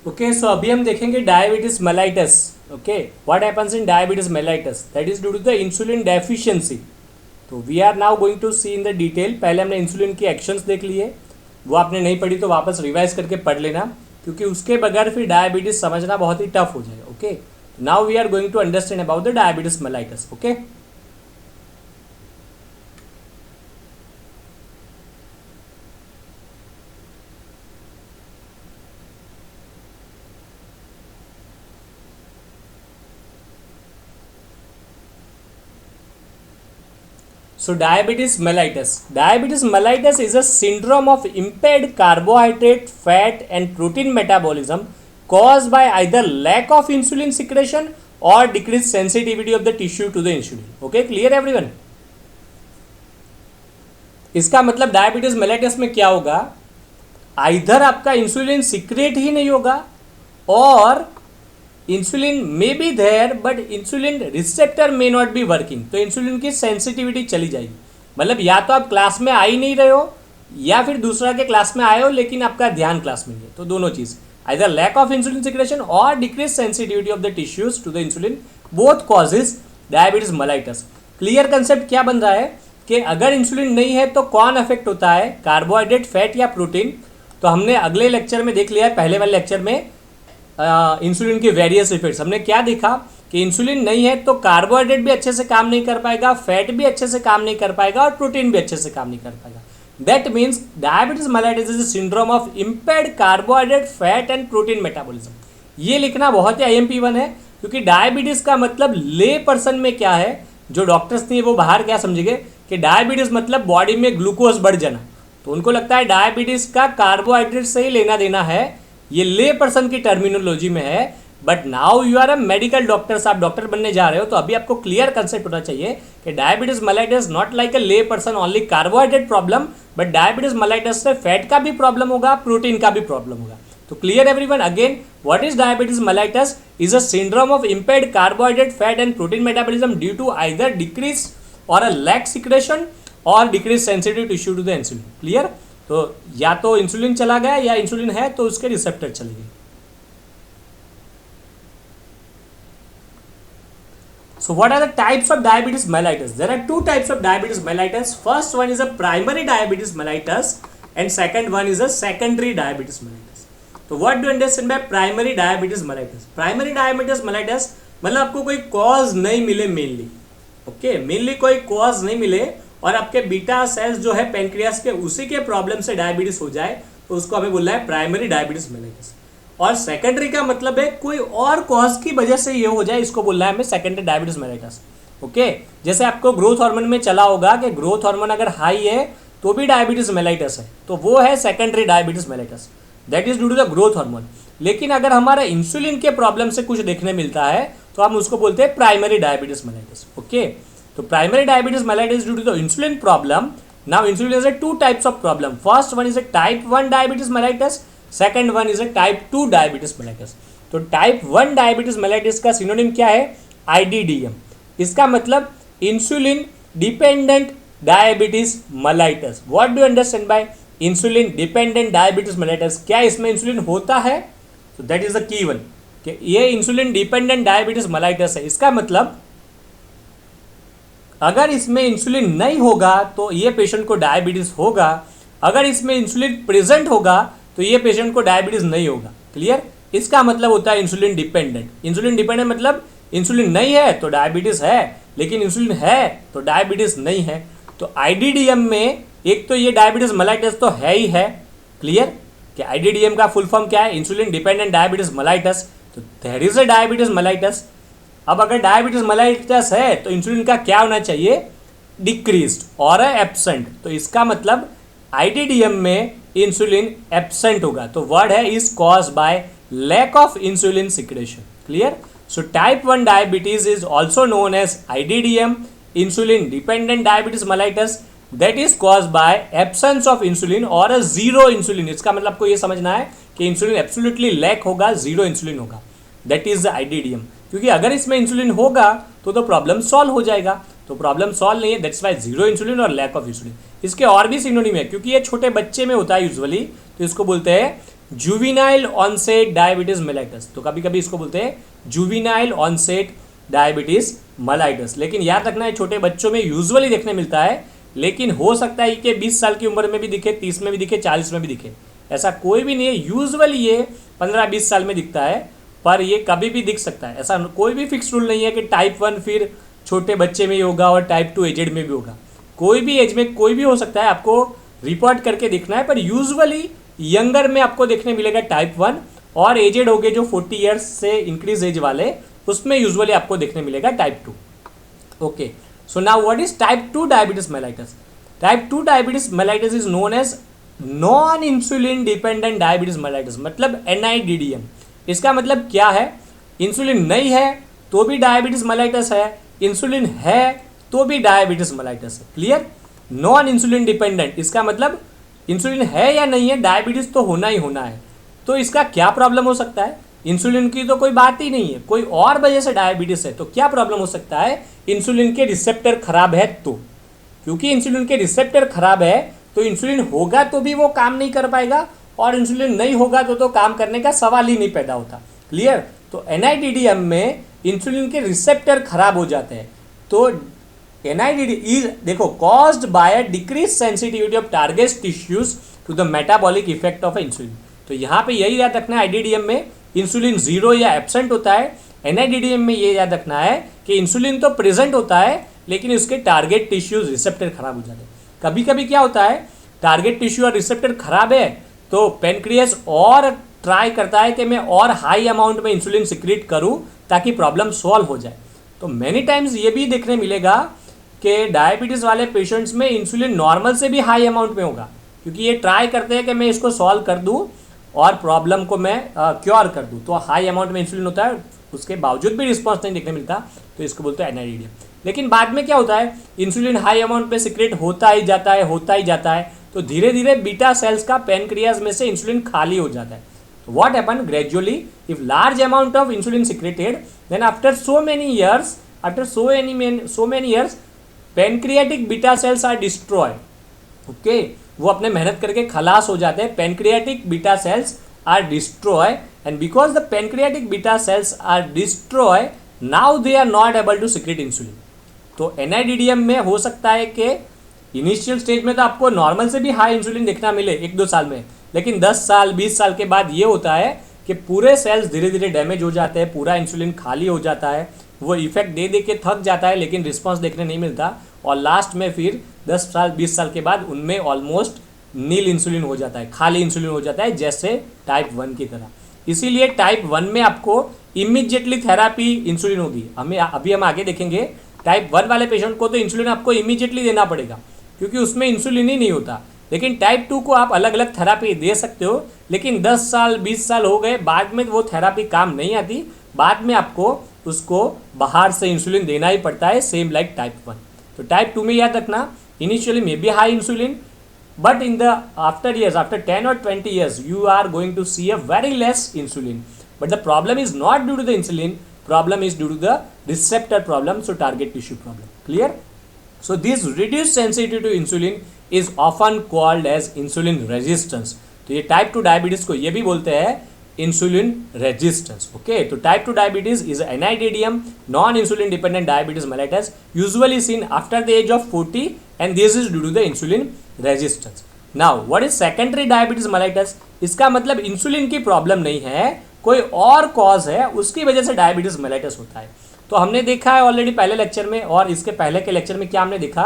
Okay, सो अभी हम देखेंगे diabetes mellitus. Okay, what happens in diabetes mellitus, that is due to the insulin deficiency. तो we are now going to see in the detail. पहले हमने insulin की actions देख लिए, वो आपने नहीं पढ़ी तो वापस रिवाइज करके पढ़ लेना, क्योंकि उसके बगैर फिर डायबिटीज समझना बहुत ही टफ हो जाएगा. Okay, now we are going to understand about the diabetes mellitus. Okay, so diabetes mellitus. Diabetes mellitus is a syndrome of impaired carbohydrate, fat and protein metabolism caused by either lack of insulin secretion or decreased sensitivity of the tissue to the insulin. Okay, clear everyone? इसका मतलब diabetes mellitus में क्या होगा, either आपका insulin secret ही नहीं होगा और insulin may be there but insulin receptor may not be working. तो इंसुलिन की सेंसिटिविटी चली जाएगी. मतलब या तो आप क्लास में आ ही नहीं रहे हो या फिर दूसरा के क्लास में आए हो लेकिन आपका ध्यान क्लास में नहीं है. तो दोनों चीज़, either lack of insulin secretion और decrease sensitivity of the tissues to the insulin, both causes diabetes mellitus. Clear concept क्या बन रहा है कि अगर इंसुलिन नहीं है तो कौन अफेक्ट होता है, कार्बोहाइड्रेट, फैट या प्रोटीन. तो हमने अगले लेक्चर में देख लिया है, पहले वाले लेक्चर में इंसुलिन के वेरियस इफेक्ट्स. हमने क्या देखा कि इंसुलिन नहीं है तो कार्बोहाइड्रेट भी अच्छे से काम नहीं कर पाएगा, फैट भी अच्छे से काम नहीं कर पाएगा और प्रोटीन भी अच्छे से काम नहीं कर पाएगा. That means diabetes mellitus is syndrome of impaired carbohydrate, fat and protein metabolism. ये लिखना बहुत ही IMP1 है, क्योंकि डायबिटीज का मतलब ले पर्सन में क्या है, जो डॉक्टर्स नहीं वो बाहर क्या समझेंगे कि डायबिटीज मतलब बॉडी में ग्लूकोज बढ़ जाना. तो उनको लगता है डायबिटीज का कार्बोहाइड्रेट से ही लेना देना है. ये ले पर्सन की टर्मिनोलॉजी में है. But now you are a medical doctors, आप डॉक्टर बनने जा रहे हो, तो अभी आपको क्लियर कंसेप्ट होना चाहिए कि diabetes mellitus not like a lay person only carbohydrate problem, but diabetes mellitus से फैट का भी प्रॉब्लम होगा, प्रोटीन का भी प्रॉब्लम होगा. तो clear everyone? Again, what is diabetes mellitus? Is a syndrome of impaired carbohydrate, fat and protein metabolism due to either decrease or a lack secretion और decrease sensitive tissue to the insulin. Clear? तो या तो insulin चला गया या insulin है तो उसके रिसेप्टर चले गए. So what are the types of diabetes mellitus? There are two types of diabetes mellitus. First one is a primary diabetes mellitus and second one is a secondary diabetes mellitus. So what do you understand by primary diabetes mellitus? Primary diabetes mellitus मतलब आपको कोई cause नहीं मिले mainly. Okay, mainly कोई cause नहीं मिले और आपके बीटा सेल्स जो है पेनक्रियास के उसी के प्रॉब्लम से डायबिटीज हो जाए, तो उसको हमें बोलना है प्राइमरी डायबिटीज मेलाइटस. और सेकेंडरी का मतलब है कोई और कॉज की वजह से ये हो जाए, इसको बोलना है हमें सेकेंडरी डायबिटीज मेलाइटस. ओके, जैसे आपको ग्रोथ हार्मोन में चला होगा कि ग्रोथ हार्मोन अगर हाई है तो भी डायबिटीज मेलाइटस है, तो वो है secondary diabetes mellitus, that is due to the growth hormone. लेकिन अगर हमारा इंसुलिन के प्रॉब्लम से कुछ देखने मिलता है तो हम उसको बोलते हैं प्राइमरी डायबिटीज मेलाइटस. ओके, तो primary diabetes mellitus due to the insulin problem. Now insulin has a two types of problem. First one is a type 1 diabetes mellitus, second one is a type 2 diabetes mellitus. तो type 1 diabetes mellitus का synonym क्या है? IDDM. इसका मतलब insulin dependent diabetes mellitus. What do you understand by insulin dependent diabetes mellitus? क्या इसमें insulin होता है? So that is the key one. कि ये insulin dependent diabetes mellitus है. इसका मतलब अगर इसमें इंसुलिन नहीं होगा तो ये पेशेंट को डायबिटीज होगा, अगर इसमें इंसुलिन प्रेजेंट होगा तो ये पेशेंट को डायबिटीज नहीं होगा. क्लियर? इसका मतलब होता है इंसुलिन डिपेंडेंट. इंसुलिन डिपेंडेंट मतलब इंसुलिन नहीं है तो डायबिटीज है, लेकिन इंसुलिन है तो डायबिटीज नहीं है. तो IDDM में एक तो ये डायबिटीज मेलाइटस तो है ही है. क्लियर? कि IDDM का फुल फॉर्म क्या है? Insulin dependent diabetes mellitus. तो there is a diabetes mellitus. अब अगर डायबिटीज मेलाइटस है तो इंसुलिन का क्या होना चाहिए? डिक्रीज्ड और एब्सेंट. तो इसका मतलब IDDM में इंसुलिन एब्सेंट होगा. तो वर्ड है is cause by lack of insulin secretion. Clear? So type 1 diabetes is also known as IDDM, insulin dependent diabetes mellitus, that is cause by absence of insulin or a zero insulin. इसका मतलब आपको ये समझना है कि insulin absolutely lack होगा, zero insulin होगा. That is the IDDM. क्योंकि अगर इसमें इंसुलिन होगा तो प्रॉब्लम सॉल्व हो जाएगा. तो प्रॉब्लम सॉल्व नहीं है, दैट्स वाई जीरो इंसुलिन और लैक ऑफ इंसुलिन. इसके और भी सिनोनिम है, क्योंकि ये छोटे बच्चे में होता है यूजुअली, तो इसको बोलते हैं जुविनाइल ऑनसेट डायबिटीज मेलाइटस, तो कभी कभी इसको बोलते हैं जुविनाइल ऑनसेट डायबिटीज मेलाइटस। लेकिन याद रखना है छोटे बच्चों में यूजुअली देखने मिलता है, लेकिन हो सकता है कि 20 साल की उम्र में भी दिखे, 30 में भी दिखे, 40 में भी दिखे, ऐसा कोई भी नहीं है। यूजुअली ये 15-20 साल में दिखता है, पर ये कभी भी दिख सकता है। ऐसा कोई भी फिक्स रूल नहीं है कि टाइप 1 फिर छोटे बच्चे में ही होगा और टाइप 2 एजेड में भी होगा। कोई भी एज में कोई भी हो सकता है, आपको रिपोर्ट करके दिखना है। पर यूजुअली यंगर में आपको देखने मिलेगा टाइप 1, और एजेड हो गए जो 40 ईयर्स से इंक्रीज एज वाले, उसमें यूजुअली आपको देखने मिलेगा type 2। Okay, so now what is type 2 diabetes mellitus? Type 2 diabetes mellitus is known as non insulin dependent diabetes mellitus, मतलब NIDDM। इसका मतलब क्या है? इंसुलिन नहीं है तो भी डायबिटीज मेलाइटस है, इंसुलिन है तो भी डायबिटीज मेलाइटस है। क्लियर? नॉन इंसुलिन डिपेंडेंट, इसका मतलब इंसुलिन है या नहीं है, डायबिटीज तो होना ही होना है। तो इसका क्या प्रॉब्लम हो सकता है? इंसुलिन की तो कोई बात ही नहीं है, कोई और वजह से डायबिटीज है, तो क्या प्रॉब्लम हो सकता है? इंसुलिन के रिसेप्टर खराब है तो, क्योंकि इंसुलिन के रिसेप्टर खराब है तो इंसुलिन होगा तो भी वो काम नहीं कर पाएगा, और इंसुलिन नहीं होगा तो काम करने का सवाल ही नहीं पैदा होता। क्लियर? तो NIDDM में इंसुलिन के रिसेप्टर खराब हो जाते हैं। तो NIDD इज देखो caused by decrease sensitivity of target tissues to the metabolic effect of insulin. तो यहाँ पे यही याद रखना है, IDDM में इंसुलिन जीरो या एब्सेंट होता है, NIDDM में ये याद रखना है कि इंसुलिन तो प्रेजेंट होता है लेकिन उसके टारगेट टिश्यूज रिसेप्टर खराब हो जाते हैं। कभी कभी क्या होता है, टारगेट टिश्यू और रिसेप्टर खराब है तो पेनक्रियास और ट्राई करता है कि मैं और हाई अमाउंट में इंसुलिन सिक्रीट करूं ताकि प्रॉब्लम सॉल्व हो जाए। तो मैनी टाइम्स ये भी देखने मिलेगा कि डायबिटीज़ वाले पेशेंट्स में इंसुलिन नॉर्मल से भी हाई अमाउंट में होगा, क्योंकि ये ट्राई करते हैं कि मैं इसको सॉल्व कर दूं और प्रॉब्लम को मैं क्योर कर दूं। तो हाई अमाउंट में इंसुलिन होता है, उसके बावजूद भी रिस्पॉन्स नहीं देखने मिलता, तो इसको बोलते हैं NIDDM। लेकिन बाद में क्या होता है, इंसुलिन हाई अमाउंट में सिक्रेट होता ही जाता है, होता ही जाता है, तो धीरे धीरे बीटा सेल्स का पेनक्रियाज में से इंसुलिन खाली हो जाता है। तो what happen gradually, if large amount of insulin secreted, then after so many years pancreatic beta cells are destroy. Okay, वो अपने मेहनत करके खलास हो जाते हैं, pancreatic beta cells are destroy, and because the pancreatic beta cells are destroy, now they are not able to secrete insulin. तो NIDDM में हो सकता है कि इनिशियल स्टेज में तो आपको नॉर्मल से भी हाई इंसुलिन देखना मिले 1-2 साल में, लेकिन 10 साल 20 साल के बाद ये होता है कि पूरे सेल्स धीरे धीरे डैमेज हो जाते हैं, पूरा इंसुलिन खाली हो जाता है, वो इफेक्ट दे दे के थक जाता है लेकिन रिस्पॉन्स देखने नहीं मिलता, और लास्ट में फिर 10 साल 20 साल के बाद उनमें ऑलमोस्ट नील इंसुलिन हो जाता है, खाली इंसुलिन हो जाता है, जैसे टाइप 1 की तरह। इसीलिए टाइप 1 में आपको इमीडिएटली थेरापी इंसुलिन होगी। अभी हम आगे देखेंगे, टाइप 1 वाले पेशेंट को तो इंसुलिन आपको इमीडिएटली देना पड़ेगा क्योंकि उसमें इंसुलिन ही नहीं होता। लेकिन टाइप 2 को आप अलग अलग थेरापी दे सकते हो, लेकिन 10 साल 20 साल हो गए बाद में वो थेरापी काम नहीं आती, बाद में आपको उसको बाहर से इंसुलिन देना ही पड़ता है, सेम लाइक टाइप 1। तो टाइप 2 में याद रखना, initially may be high insulin, but in the after 10 or 20 years you are going to see a very less insulin, but the problem is not due to the insulin, problem is due to the receptor problem, so target tissue problem. Clear? So this reduced sensitivity to insulin is often called as insulin resistance. तो ये type 2 diabetes को ये भी बोलते हैं insulin resistance. Okay, तो type 2 diabetes is NIDDM, non insulin dependent diabetes mellitus, usually seen after the age of 40, and this is due to the insulin resistance. Now what is secondary diabetes mellitus? इसका मतलब insulin की problem नहीं है, कोई और cause है, उसकी वजह से डायबिटीज मेलाइटस होता है। तो हमने देखा है ऑलरेडी पहले लेक्चर में और इसके पहले के लेक्चर में क्या हमने देखा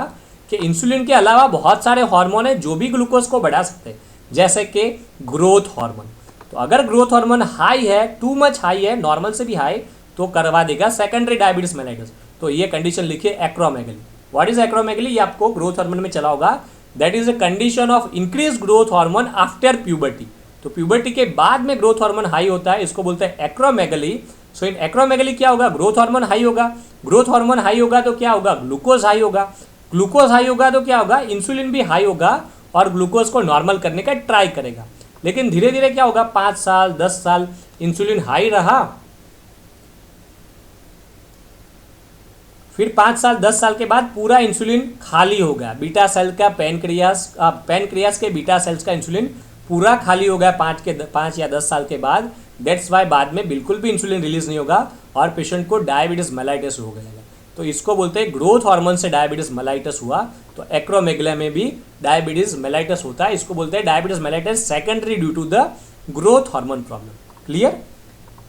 कि इंसुलिन के अलावा बहुत सारे हार्मोन है जो भी ग्लूकोज को बढ़ा सकते हैं, जैसे कि ग्रोथ हार्मोन। तो अगर ग्रोथ हार्मोन हाई है, टू मच हाई है, नॉर्मल से भी हाई, तो करवा देगा सेकेंडरी डायबिटीज मेलाइटस। तो ये कंडीशन लिखिए एक्रोमेगली। What is acromegaly? ये आपको ग्रोथ हार्मोन में चला होगा। That is a condition of increase growth hormone after puberty. तो प्यूबर्टी के बाद में ग्रोथ हार्मोन हाई होता है, इसको बोलते हैं एक्रोमेगली। सो इन एक्रोमेगली क्या होगा? ग्रोथ हार्मोन हाई होगा। ग्रोथ हार्मोन हाई होगा तो क्या होगा? ग्लूकोज हाई होगा। ग्लूकोज हाई होगा तो क्या होगा? इंसुलिन भी हाई होगा और ग्लूकोज को नॉर्मल करने का ट्राई करेगा। लेकिन धीरे धीरे क्या होगा? 5 साल 10 साल इंसुलिन हाई रहा, फिर 5 साल 10 साल के बाद पूरा इंसुलिन खाली हो गया, बीटा सेल का पैनक्रियास के बीटा सेल्स का इंसुलिन पूरा खाली हो गया 5 या 10 साल के बाद, दैट्स वाई बाद में बिल्कुल भी इंसुलिन रिलीज नहीं होगा और पेशेंट को डायबिटीज मेलाइटिस हो गया। तो इसको बोलते हैं ग्रोथ हार्मोन से डायबिटीज मेलाइटिस हुआ, तो एक्रोमेगला में भी डायबिटीज मेलाइटिस होता है। इसको बोलते हैं diabetes mellitus secondary due to the growth hormone problem. Clear?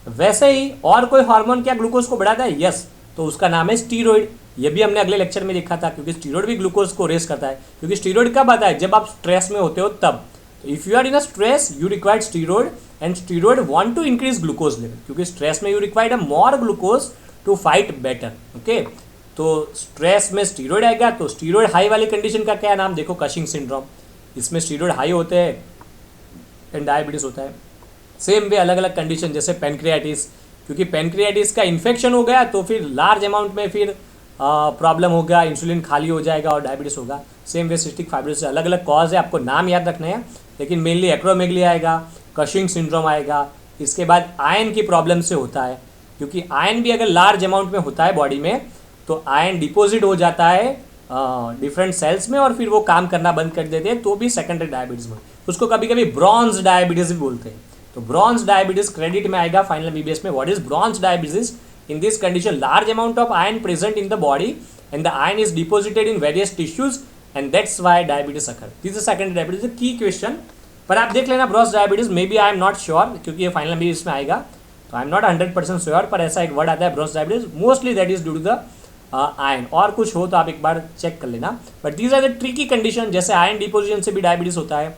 वैसे ही और कोई हार्मोन क्या ग्लूकोज को बढ़ाता है? यस, तो उसका नाम है स्टीरॉइड। ये भी हमने अगले लेक्चर में देखा था, क्योंकि स्टीरॉइड भी ग्लूकोज को रेस करता है। क्योंकि स्टीरॉइड कब आता है? जब आप स्ट्रेस में होते हो तब। तो if you are in a stress you required steroid and steroid want to increase glucose level, क्योंकि स्ट्रेस में you required a more glucose to fight better. Okay, तो स्ट्रेस में स्टीरॉइड आएगा, तो स्टीरॉइड हाई वाली कंडीशन का क्या नाम? देखो, कशिंग सिंड्रोम। इसमें स्टीरॉइड हाई होते हैं एंड डायबिटीज होता है। सेम वे अलग अलग कंडीशन, जैसे पेनक्रियाटिस, क्योंकि पेनक्रियाटिस का इन्फेक्शन हो गया तो फिर लार्ज अमाउंट में फिर प्रॉब्लम होगा, इंसुलिन खाली हो जाएगा और डायबिटीज होगा। सेम वे सिस्टिक फाइब्रोसिस, अलग अलग कॉज है, आपको नाम याद रखना है, लेकिन मेनली एक्रोमेगली आएगा, कशिंग सिंड्रोम आएगा। इसके बाद आयरन की प्रॉब्लम से होता है, क्योंकि आयरन भी अगर लार्ज अमाउंट में होता है बॉडी में तो आयरन डिपॉजिट हो जाता है डिफरेंट सेल्स में और फिर वो काम करना बंद कर देते हैं, तो भी सेकेंडरी डायबिटीज में। उसको कभी कभी ब्रॉन्ज डायबिटीज भी बोलते हैं। तो ब्रॉन्ज डायबिटीज क्रेडिट में आएगा फाइनल एमबीबीएस में। What is bronze diabetes? In this condition, large amount of iron present in the body and the iron is deposited in various tissues and that's why diabetes occur. This is secondary diabetes, key question. पर आप देख लेना bronze diabetes, may be I am not sure, क्योंकि ये final भी इसमें आएगा, तो आई एम नॉट 100% श्योर, पर ऐसा एक वर्ड आता है bronze diabetes, mostly that is due to the iron. और कुछ हो तो आप एक बार चेक कर लेना, but these are the tricky condition. जैसे आयरन डिपोजिशन से भी डायबिटीज होता है,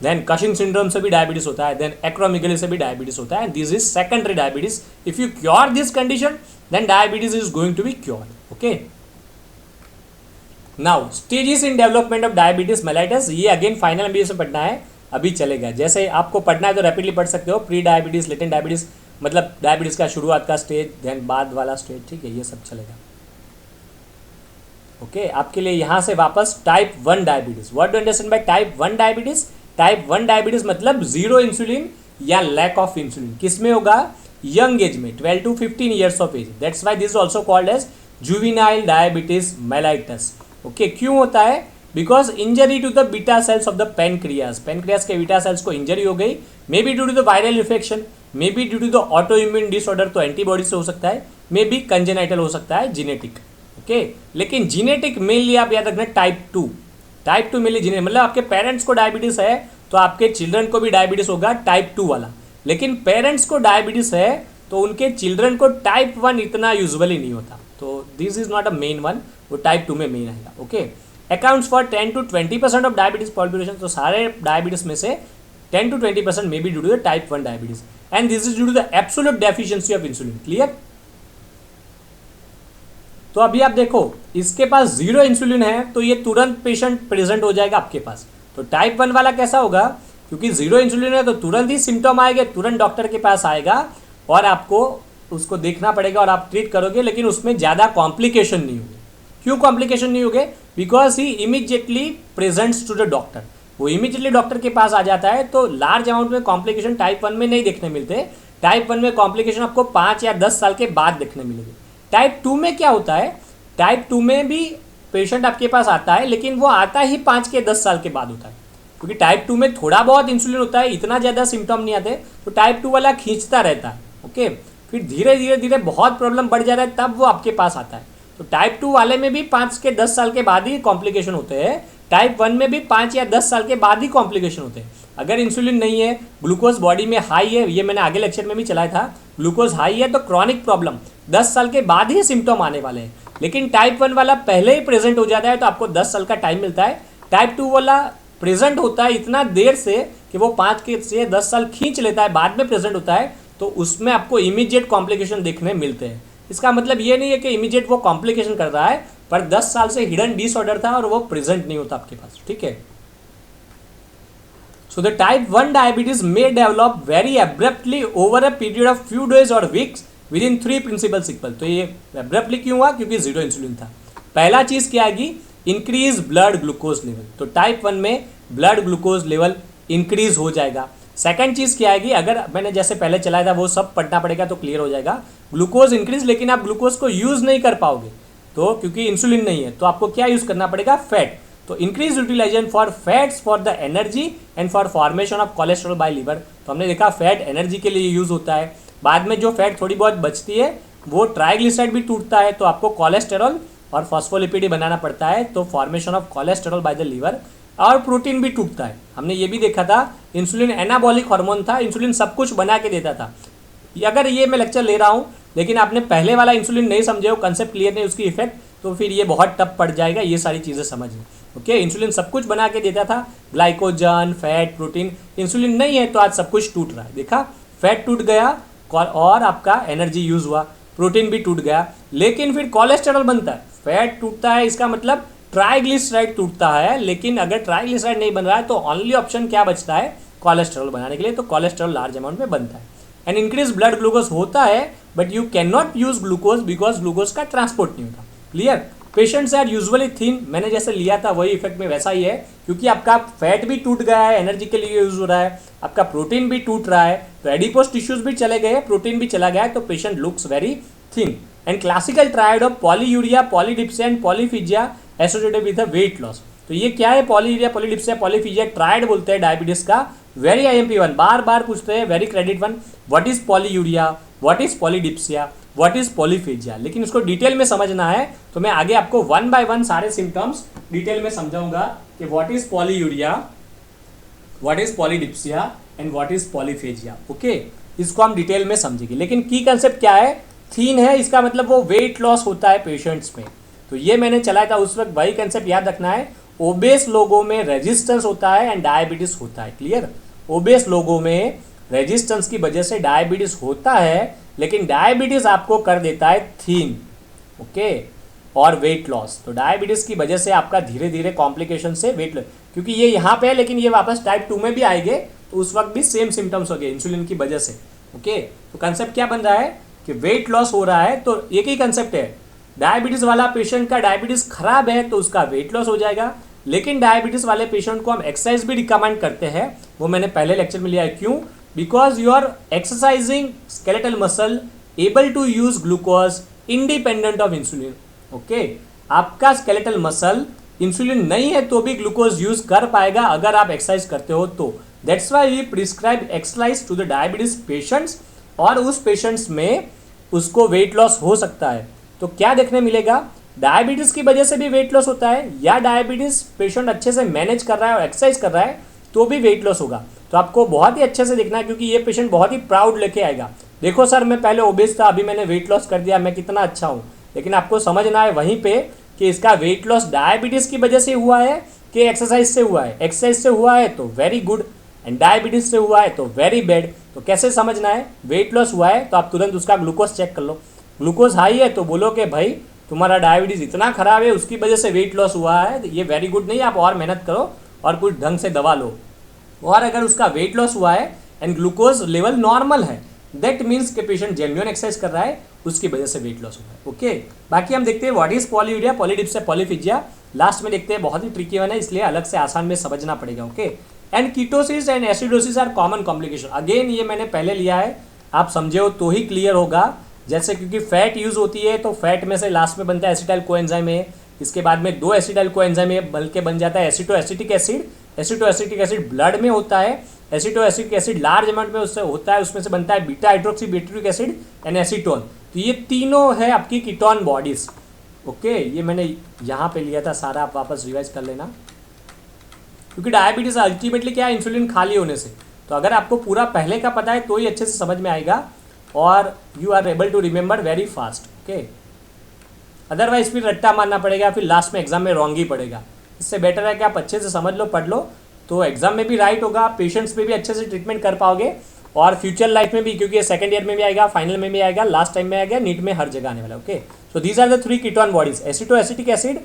देन कशिंग सिंड्रोम से भी डायबिटीज होता है, देन एक्रोमेगली से भी डायबिटीज होता है। This is secondary diabetes. If you cure this condition then diabetes is going to be cured. Okay, now stages in development of diabetes mellitus, ये again final MBBS में पढ़ना है, अभी चलेगा। जैसे आपको पढ़ना है तो रैपिडली पढ़ सकते हो। प्री डायबिटीज, लेटेंट डायबिटीज, मतलब डायबिटीज का शुरुआत का स्टेज, देन बाद वाला स्टेज, ठीक है, ये सब चलेगा। ओके, आपके लिए यहाँ से वापस type 1 diabetes. What do understand by type 1 diabetes? Type 1 diabetes मतलब जीरो इंसुलिन या लैक ऑफ इंसुलिन। किसमें होगा? यंग एज में, 12 to 15 years of age. That's why this also called as juvenile diabetes mellitus. Okay, क्यों होता है? Because injury to the beta cells of the pancreas, pancreas के beta cells को injury हो गई, may be due to the viral infection, may be due to the auto immune disorder, तो antibody से हो सकता है, मे बी कंजेनाइटल हो सकता है, जीनेटिक। ओके, लेकिन जीनेटिक मेनली आप याद रखना टाइप 2, टाइप 2 मेनली जीनेटिक, मतलब आपके पेरेंट्स को डायबिटीज है तो आपके चिल्ड्रन को भी डायबिटीज होगा, टाइप 2 वाला। लेकिन पेरेंट्स को डायबिटीज है तो उनके चिल्ड्रन को टाइप 1 इतना यूजुअली नहीं होता, तो this is not a main one, वो टाइप 2 में मेन आएगा। Okay, accounts for 10 to 20% of diabetes population, तो सारे डायबिटीज में से 10 to 20% may be due to the type 1 diabetes and this is due to the absolute deficiency of insulin. Clear? तो अभी आप देखो, इसके पास जीरो इंसुलिन है तो ये तुरंत पेशेंट प्रेजेंट हो जाएगा आपके पास। तो टाइप 1 वाला कैसा होगा? क्योंकि जीरो इंसुलिन है तो तुरंत ही सिम्टम आएंगे, तुरंत डॉक्टर के पास आएगा और आपको उसको देखना पड़ेगा और आप ट्रीट करोगे, लेकिन उसमें ज़्यादा कॉम्प्लिकेशन नहीं होंगे। क्यों कॉम्प्लिकेशन नहीं होंगे? Because he immediately presents to the doctor, वो इमीडिएटली डॉक्टर के पास आ जाता है, तो लार्ज अमाउंट में कॉम्प्लिकेशन टाइप 1 में नहीं देखने मिलते। टाइप 1 में कॉम्प्लिकेशन आपको 5 या 10 साल के बाद देखने मिलेंगे। टाइप 2 में क्या होता है? टाइप 2 में भी पेशेंट आपके पास आता है, लेकिन वो आता ही 5 के 10 साल के बाद होता है, क्योंकि टाइप 2 में थोड़ा बहुत इंसुलिन होता है, इतना ज़्यादा सिम्टम नहीं आते, तो टाइप 2 वाला खींचता रहता है। ओके, फिर धीरे धीरे धीरे बहुत प्रॉब्लम बढ़ जाता है, तब वो आपके पास आता है। तो टाइप 2 वाले में भी 5 के 10 साल के बाद ही कॉम्प्लिकेशन होते हैं, टाइप 1 में भी 5 या 10 साल के बाद ही कॉम्प्लिकेशन होते हैं। अगर इंसुलिन नहीं है, ग्लूकोज बॉडी में हाई है, ये मैंने आगे लेक्चर में भी चलाया था, ग्लूकोज हाई है तो क्रॉनिक प्रॉब्लम 10 साल के बाद ही सिम्टम आने वाले हैं। लेकिन टाइप 1 वाला पहले ही प्रेजेंट हो जाता है तो आपको 10 साल का टाइम मिलता है। टाइप 2 वाला प्रेजेंट होता है इतना देर से कि वो 5 के से 10 साल खींच लेता है, बाद में प्रेजेंट होता है, तो उसमें आपको इमीडिएट कॉम्प्लिकेशन देखने मिलते हैं। इसका मतलब ये नहीं है कि इमीडिएट वो कॉम्प्लिकेशन कर रहा है, पर 10 साल से हिडन डिसऑर्डर था और वो प्रेजेंट नहीं होता आपके पास। ठीक है, so the type 1 diabetes may develop very abruptly over a period of few days और weeks within 3 principal sequel. तो ये एब्रप्टली क्यों हुआ? क्योंकि जीरो इंसुलिन था। पहला चीज क्या आएगी? Increase blood glucose level. तो टाइप 1 में ब्लड ग्लूकोज लेवल इंक्रीज हो जाएगा। सेकंड चीज क्या आएगी? अगर मैंने जैसे पहले चलाया था वो सब पढ़ना पड़ेगा तो क्लियर हो जाएगा। ग्लूकोज इंक्रीज, लेकिन आप ग्लूकोज को यूज नहीं कर पाओगे, तो क्योंकि इंसुलिन नहीं है तो आपको क्या यूज करना पड़ेगा? फैट। तो increase utilization for fats for the energy and for formation of cholesterol by liver. तो हमने देखा फैट एनर्जी के लिए यूज होता है, बाद में जो फैट थोड़ी बहुत बचती है वो ट्राइग्लिसराइड भी टूटता है, तो आपको कोलेस्टेरॉल और फॉस्फोलिपिड ही बनाना पड़ता है, तो formation of cholesterol by the liver. और प्रोटीन भी टूटता है, हमने ये भी देखा था। इंसुलिन एनाबॉलिक हार्मोन था, इंसुलिन सब कुछ बना के देता था। अगर ये मैं लेक्चर ले रहा हूँ लेकिन आपने पहले वाला इंसुलिन नहीं समझे हो, कंसेप्ट क्लियर नहीं उसकी इफेक्ट, तो फिर ये बहुत टफ पड़ जाएगा ये सारी चीज़ें समझना। ओके, इंसुलिन सब कुछ बना के देता था, ग्लाइकोजन, फैट, प्रोटीन। इंसुलिन नहीं है तो आज सब कुछ टूट रहा है। देखा, फैट टूट गया और आपका एनर्जी यूज हुआ, प्रोटीन भी टूट गया, लेकिन फिर कोलेस्टेरॉल बनता है। फैट टूटता है इसका मतलब ट्राइग्लिसराइड टूटता है, लेकिन अगर ट्राइग्लिसराइड नहीं बन रहा है तो ओनली ऑप्शन क्या बचता है, कोलेस्टेरॉल बनाने के लिए। तो कोलेस्टेरॉल लार्ज अमाउंट में बनता है। एंड इंक्रीज ब्लड ग्लूकोज होता है, but you can not use glucose because glucose का ट्रांसपोर्ट नहीं होता। Clear? Patients are usually thin, मैंने जैसे लिया था वही इफेक्ट में वैसा ही है, क्योंकि आपका फैट भी टूट गया है, एनर्जी के लिए यूज हो रहा है, आपका प्रोटीन भी टूट रहा है, तो एडिपोज टिश्यूज भी चले गए, प्रोटीन भी चला गया है, तो patient looks very thin. And classical triad of polyuria, polydipsia and polyphagia associated with weight loss. तो ये क्या है, पॉलीयूरिया, पॉलीडिप्सिया, पॉलीफिजिया ट्रायड बोलते हैं डायबिटीज का। वेरी IMP1 बार बार पूछते हैं, very credit 1, what is polyuria, what is polydipsia, what is polyphagia. लेकिन इसको डिटेल में समझना है तो मैं आगे आपको 1 by 1 सारे सिम्टम्स डिटेल में समझाऊंगा कि what is polyuria, what is polydipsia and what is polyphagia. Okay, इसको हम डिटेल में समझेंगे। लेकिन की कंसेप्ट क्या है, थीन है, इसका मतलब वो वेट लॉस होता है पेशेंट्स में। तो ये मैंने चलाया था उस वक्त, वही कंसेप्ट याद रखना है। ओबेस लोगों में रेजिस्टेंस होता है एंड डायबिटीज होता है। क्लियर? ओबेस लोगों में रेजिस्टेंस की वजह से डायबिटीज होता है, लेकिन डायबिटीज आपको कर देता है थीन। ओके, और वेट लॉस। तो डायबिटीज की वजह से आपका धीरे धीरे कॉम्प्लिकेशन से वेट लॉस, क्योंकि ये यहाँ पे है लेकिन ये वापस टाइप 2 में भी आएंगे, तो उस वक्त भी सेम सिम्टम्स हो गए इंसुलिन की वजह से। ओके, तो कंसेप्ट क्या बन रहा है कि वेट लॉस हो रहा है, तो एक ही कंसेप्ट है, डायबिटीज वाला पेशेंट का डायबिटीज खराब है तो उसका वेट लॉस हो जाएगा। लेकिन डायबिटीज वाले पेशेंट को हम एक्सरसाइज भी रिकमेंड करते हैं, वो मैंने पहले लेक्चर में लिया है। क्यों? Because you are exercising skeletal muscle able to use glucose independent of insulin. Okay, आपका स्केलेटल मसल इंसुलिन नहीं है तो भी ग्लूकोज यूज कर पाएगा अगर आप एक्सरसाइज करते हो तो। That's why we prescribe exercise to the diabetes patients, और उस पेशेंट्स में उसको वेट लॉस हो सकता है। तो क्या देखने मिलेगा, डायबिटीज की वजह से भी वेट लॉस होता है, या डायबिटीज पेशेंट अच्छे से मैनेज कर रहा है और एक्सरसाइज कर रहा है तो भी वेट लॉस होगा। तो आपको बहुत ही अच्छे से देखना है, क्योंकि ये पेशेंट बहुत ही प्राउड लेके आएगा, देखो सर मैं पहले ओबेस था, अभी मैंने वेट लॉस कर दिया, मैं कितना अच्छा हूँ। लेकिन आपको समझना है वहीं पे कि इसका वेट लॉस डायबिटीज की वजह से हुआ है कि एक्सरसाइज से हुआ है। एक्सरसाइज से हुआ है तो वेरी गुड, एंड डायबिटीज से हुआ है तो वेरी बैड। तो कैसे समझना है, वेट लॉस हुआ है तो आप तुरंत उसका ग्लूकोज चेक कर लो। ग्लूकोज हाई है तो बोलो कि भाई तुम्हारा डायबिटीज इतना खराब है, उसकी वजह से वेट लॉस हुआ है, ये वेरी गुड नहीं, आप और मेहनत करो और कुछ ढंग से दवा लो। और अगर उसका वेट लॉस हुआ है एंड ग्लूकोज लेवल नॉर्मल है, दैट मीन्स के पेशेंट जेन्युइन एक्सरसाइज कर रहा है, उसकी वजह से वेट लॉस हुआ है। ओके, बाकी हम देखते हैं what is polyuria, polydipsia, polyphagia, last में देखते हैं। बहुत ही ट्रिकी वन है इसलिए अलग से आसान में समझना पड़ेगा। Okay, and ketosis and acidosis are common complication. Again ये मैंने पहले लिया है, आप समझे हो तो ही क्लियर होगा। जैसे क्योंकि फैट यूज होती है तो फैट में से लास्ट में बनता है एसिटाइल कोएंजाइम है, इसके बाद में 2 एसिटाइल कोएंजाइम है, बल्कि बन जाता है एसिटोएसिटिक एसिड। एसिटोएसिटिक एसिड ब्लड में होता है, एसिटोएसिटिक एसिड लार्ज अमाउंट में उससे होता है, उसमें से बनता है beta hydroxy butyric acid and acetone. तो ये तीनों है आपकी कीटोन बॉडीज। ओके, ये मैंने यहाँ पे लिया था सारा, आप वापस रिवाइज कर लेना, क्योंकि डायबिटीज अल्टीमेटली क्या है, इंसुलिन खाली होने से। तो अगर आपको पूरा पहले का पता है तो ही अच्छे से समझ में आएगा और you are able to remember very fast. Okay, otherwise फिर रट्टा मारना पड़ेगा, फिर लास्ट में एग्जाम में रॉन्ग ही पड़ेगा। इससे बेटर है कि आप अच्छे से समझ लो, पढ़ लो, तो एग्जाम में भी राइट होगा, पेशेंट्स पे भी अच्छे से ट्रीटमेंट कर पाओगे, और फ्यूचर लाइफ में भी, क्योंकि ये सेकंड ईयर में भी आएगा, फाइनल में भी आएगा, लास्ट टाइम में आएगा, नीट में हर जगह आने वाला। Okay, so these are the 3 ketone bodies, acetoacetic acid,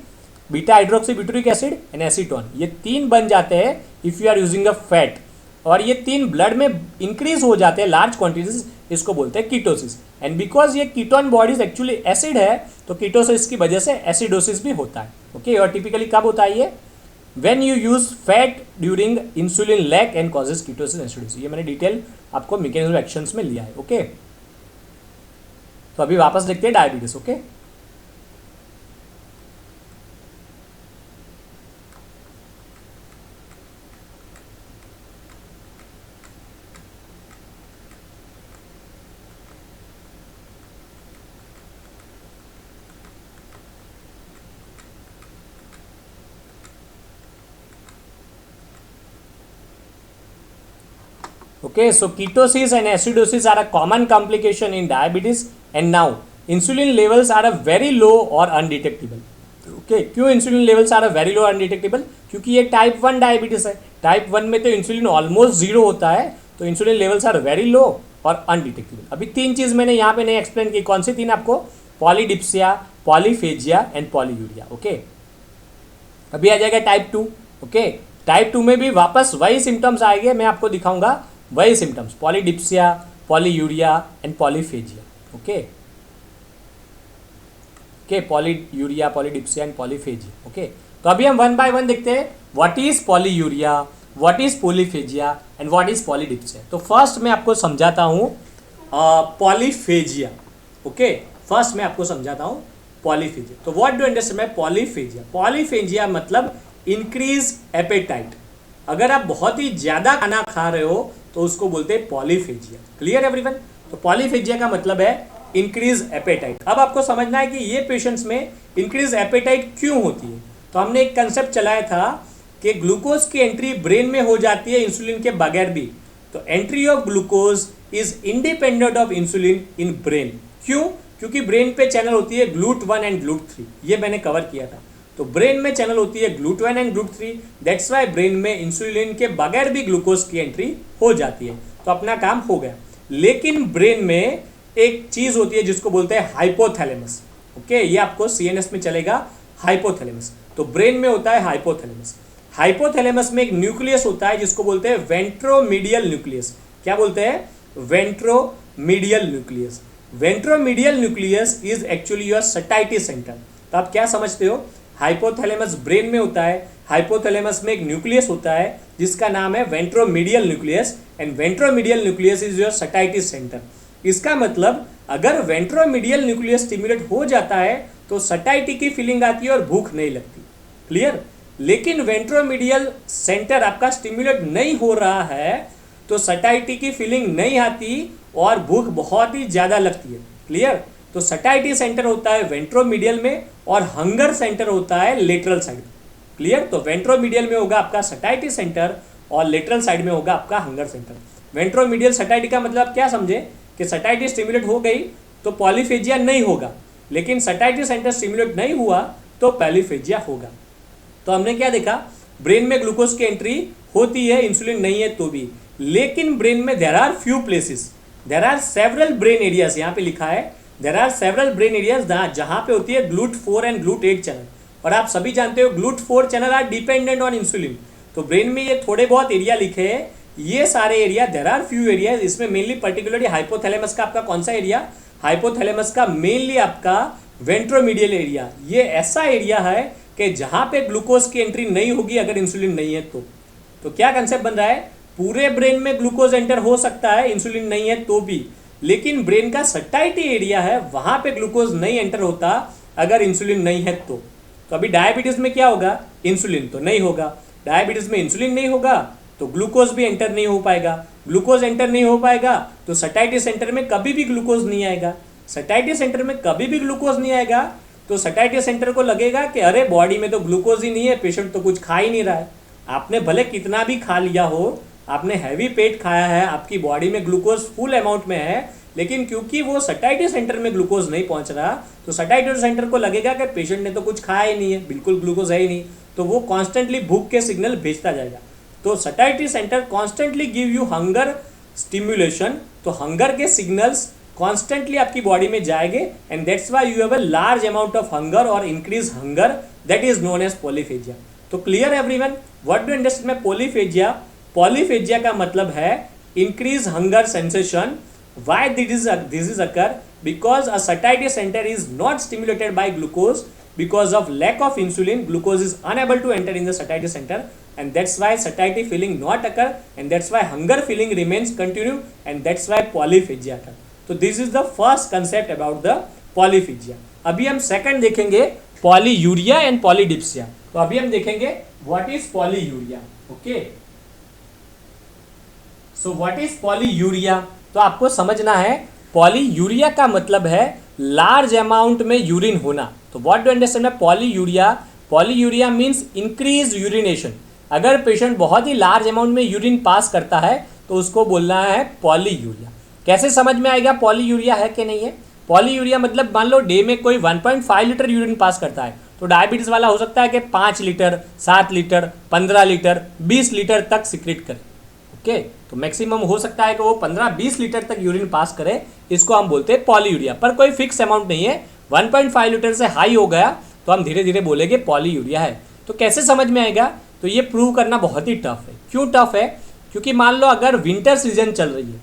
beta hydroxy butyric acid and acetone. ये 3 बन जाते हैं if you are using a fat, और ये 3 ब्लड में इंक्रीज हो जाते हैं लार्ज क्वांटिटीज, इसको बोलते हैं कीटोसिस। एंड बिकॉज ये कीटोन बॉडीज एक्चुअली एसिड है तो कीटोसिस की वजह से एसिडोसिस भी होता है। ओके, और टिपिकली कब होता है ये, when you use fat during insulin lack and causes ketosis acidosis. ये मैंने डिटेल आपको मैकेनिज्म एक्शंस में लिया है। ओके, तो अभी वापस देखते हैं diabetes. Okay, Okay, so ketosis and acidosis are a common complication in diabetes, and now insulin levels are a very low or undetectable. Okay, क्यों insulin levels are very low undetectable? क्योंकि ये type 1 diabetes है. Type 1 में तो insulin almost zero होता है, तो insulin levels are very low or undetectable. अभी 3 चीज मैंने यहाँ पे नहीं एक्सप्लेन की. कौन सी 3 आपको? Polydipsia, polyphagia and polyuria. Okay, अभी आ जाएगा टाइप 2. ओके, टाइप 2 में भी वापस वही सिम्टम्स आएंगे, मैं आपको दिखाऊंगा वही symptoms, polydipsia, polyuria and polyphagia. Okay okay, polyuria, polydipsia and polyphagia. Okay, तो अभी हम 1 बाय 1 देखते हैं. What is polyuria, what is polyphagia and what is polydipsia. तो फर्स्ट मैं आपको समझाता हूँ पॉलीफेजिया. ओके, फर्स्ट मैं आपको समझाता हूँ पॉलीफेजिया. तो what do understand by polyphagia? Polyphagia मतलब इंक्रीज एपेटाइट. अगर आप बहुत ही ज्यादा खाना खा रहे हो तो उसको बोलते हैं पॉलीफेजिया. Clear everyone? तो पॉलीफेजिया का मतलब है इंक्रीज एपेटाइट. अब आपको समझना है कि ये पेशेंट्स में इंक्रीज एपेटाइट क्यों होती है. तो हमने एक कंसेप्ट चलाया था कि ग्लूकोज की एंट्री ब्रेन में हो जाती है इंसुलिन के बगैर भी. तो entry of glucose is independent of insulin in brain. क्यों? क्योंकि ब्रेन पे चैनल होती है GLUT1 एंड GLUT3. ये मैंने कवर किया था. तो ब्रेन में चैनल होती है GLUT1 and GLUT3. That's why brain में इंसुलिन के बगैर भी ग्लूकोज की एंट्री हो जाती है. तो अपना काम हो गया. लेकिन ब्रेन में एक चीज होती है जिसको बोलते हैं हाइपोथैलेमस. ओके, ये आपको CNS में चलेगा, हाइपोथैलेमस. तो ब्रेन में होता है हाइपोथैलेमस. हाइपोथैलेमस में एक न्यूक्लियस होता है जिसको बोलते हैं वेंट्रोमीडियल न्यूक्लियस. क्या बोलते हैं? Ventromedial nucleus. Ventromedial nucleus is actually your satiety centre. तो आप क्या समझते हो? हाइपोथैलेमस ब्रेन में होता है. हाइपोथैलेमस में एक न्यूक्लियस होता है जिसका नाम है ventromedial nucleus, and ventromedial nucleus is your satiety centre. इसका मतलब अगर वेंट्रोमीडियल न्यूक्लियस स्टिमुलेट हो जाता है तो सटाइटी की फीलिंग आती है और भूख नहीं लगती. क्लियर? लेकिन वेंट्रोमीडियल सेंटर आपका स्टिमुलेट नहीं हो रहा है तो सटाइटी की फीलिंग नहीं आती और भूख बहुत ही ज्यादा लगती है. क्लियर? तो सटाइटी सेंटर होता है वेंट्रोमीडियल में और हंगर सेंटर होता है लेटरल साइड. क्लियर? तो वेंट्रोमीडियल में होगा आपका सटाइटी सेंटर और लेटरल साइड में होगा आपका हंगर सेंटर. वेंट्रोमीडियल सटाइटी का मतलब क्या समझे कि सटाइटी स्टिमुलेट हो गई तो पॉलीफेजिया नहीं होगा, लेकिन सटाइटी सेंटर स्टिमुलेट नहीं हुआ तो पॉलीफेजिया होगा. तो हमने क्या देखा? ब्रेन में ग्लूकोज की एंट्री होती है, इंसुलिन नहीं है तो भी. लेकिन ब्रेन में there are few places, there are several brain areas. यहाँ पे लिखा है there are several brain areas जहाँ पे होती है GLUT4 एंड GLUT8 चैनल. और आप सभी जानते हो GLUT4 channel are dependent on insulin. तो ब्रेन में ये थोड़े बहुत एरिया लिखे हैं, ये सारे area, there are few areas. इसमें मेनली पर्टिकुलरली हाइपोथैलेमस का आपका कौन सा एरिया? हाइपोथैलेमस का मेनली आपका वेंट्रोमीडियल एरिया. ये ऐसा एरिया है कि जहां पे ग्लूकोज की एंट्री नहीं होगी अगर इंसुलिन नहीं है तो क्या कंसेप्ट बन रहा है? पूरे ब्रेन में ग्लूकोज एंटर हो सकता है इंसुलिन नहीं है तो भी, लेकिन ब्रेन का सटाइटी एरिया है वहां पे ग्लूकोज नहीं एंटर होता अगर इंसुलिन नहीं है तो. अभी डायबिटीज में क्या होगा? इंसुलिन तो नहीं होगा. डायबिटीज में इंसुलिन नहीं होगा तो ग्लूकोज भी एंटर नहीं हो पाएगा. ग्लूकोज एंटर नहीं हो पाएगा तो सटाइटी सेंटर में कभी भी ग्लूकोज नहीं आएगा. सटाइटी सेंटर में कभी भी ग्लूकोज नहीं आएगा तो सटाइटी सेंटर को लगेगा कि अरे बॉडी में तो ग्लूकोज ही नहीं है, पेशेंट तो कुछ खा ही नहीं रहा है. आपने भले कितना भी खा लिया हो, आपने हैवी पेट खाया है, आपकी बॉडी में ग्लूकोज फुल अमाउंट में है, लेकिन क्योंकि वो सटाइटी सेंटर में ग्लूकोज नहीं पहुंच रहा तो सटाइटी सेंटर को लगेगा कि पेशेंट ने तो कुछ खाया ही नहीं है, बिल्कुल ग्लूकोज है ही नहीं. तो वो कॉन्स्टेंटली भूख के सिग्नल भेजता जाएगा. तो satiety centre constantly give you hunger stimulation. तो हंगर के सिग्नल्स कॉन्स्टेंटली आपकी बॉडी में जाएंगे and that's why you have a large amount of hunger और increase hunger, that is known as polyphagia. तो clear everyone? What do understand by polyphagia? Polyphagia का मतलब है increase hunger sensation. Why this is occur? Because a satiety centre is not stimulated by glucose. Because of lack of insulin, glucose is unable to enter in the satiety center, and that's why satiety feeling not occur, and that's why hunger feeling remains continue, and that's why polyphagia occur. So this is the first concept about the polyphagia. अभी हम second देखेंगे polyuria and polydipsia. तो अभी हम देखेंगे what is polyuria. Okay. So what is polyuria? तो आपको समझना है पॉलीयूरिया का मतलब है लार्ज अमाउंट में यूरिन होना. तो what do understand by polyuria? Polyuria means increase urination. अगर पेशेंट बहुत ही लार्ज अमाउंट में यूरिन पास करता है तो उसको बोलना है पॉलीयूरिया। कैसे समझ में आएगा पॉलीयूरिया है कि नहीं है? पॉलीयूरिया मतलब मान लो डे में कोई 1.5 लीटर यूरिन पास करता है, तो डायबिटीज़ वाला हो सकता है कि 5 लीटर, 7 लीटर, 15 लीटर, 20 लीटर तक सिक्रेट करे। ओके, तो मैक्सिमम हो सकता है कि वो 15-20 लीटर तक यूरिन पास करे, इसको हम बोलते हैं पॉलीयूरिया। पर कोई फिक्स अमाउंट नहीं है, 1.5 लीटर से हाई हो गया तो हम धीरे धीरे बोलेंगे पॉलीयूरिया है। तो कैसे समझ में आएगा? तो ये प्रूव करना बहुत ही टफ है। क्यों टफ है? क्योंकि मान लो अगर विंटर सीजन चल रही है,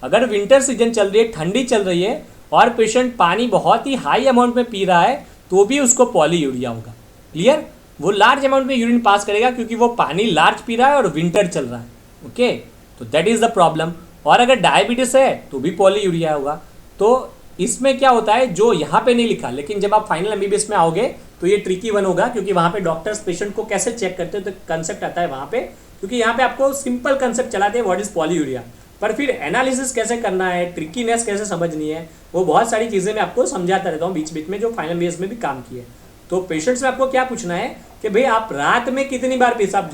अगर विंटर सीजन चल रही है, ठंडी चल रही है और पेशेंट पानी बहुत ही हाई अमाउंट में पी रहा है, तो भी उसको पॉलीयूरिया होगा। क्लियर? वो लार्ज अमाउंट में यूरिन पास करेगा क्योंकि वो पानी लार्ज पी रहा है और विंटर चल रहा है। ओके, तो दैट इज द प्रॉब्लम। और अगर डायबिटीज है तो भी पॉलीयूरिया होगा। तो इसमें क्या होता है, जो यहाँ पे नहीं लिखा, लेकिन जब आप फाइनल एमबीबीएस में आओगे तो ये ट्रिकी वन होगा, क्योंकि वहाँ पे डॉक्टर्स पेशेंट को कैसे चेक करते हैं, तो कंसेप्ट आता है वहाँ पे। क्योंकि यहाँ पे आपको सिंपल कंसेप्ट चलाते हैं व्हाट इज पॉलीयूरिया, पर फिर एनालिसिस कैसे करना है, ट्रिकीनेस कैसे समझनी है, वो बहुत सारी चीज़ें मैं आपको समझाता रहता हूँ बीच बीच में, जो फाइनल एमबीबीएस में भी काम की है। तो पेशेंट्स में आपको क्या पूछना है कि भाई आप रात में कितनी बार पेशाब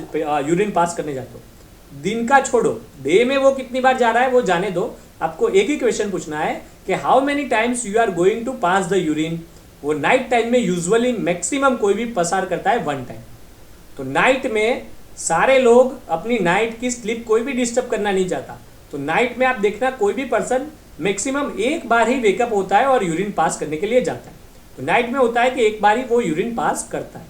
यूरिन पास करने जाते हो, दिन का छोड़ो, डे में वो कितनी बार जा रहा है वो जाने दो। आपको एक ही क्वेश्चन पूछना है कि how many times you are going to pass the urine. वो नाइट टाइम में यूजुअली मैक्सिमम कोई भी पसार करता है 1 टाइम। तो नाइट में सारे लोग अपनी नाइट की स्लीप कोई भी डिस्टर्ब करना नहीं चाहता, तो नाइट में आप देखना कोई भी पर्सन मैक्सिमम एक बार ही वेकअप होता है और यूरिन पास करने के लिए जाता है। तो नाइट में होता है कि एक बार ही वो यूरिन पास करता है।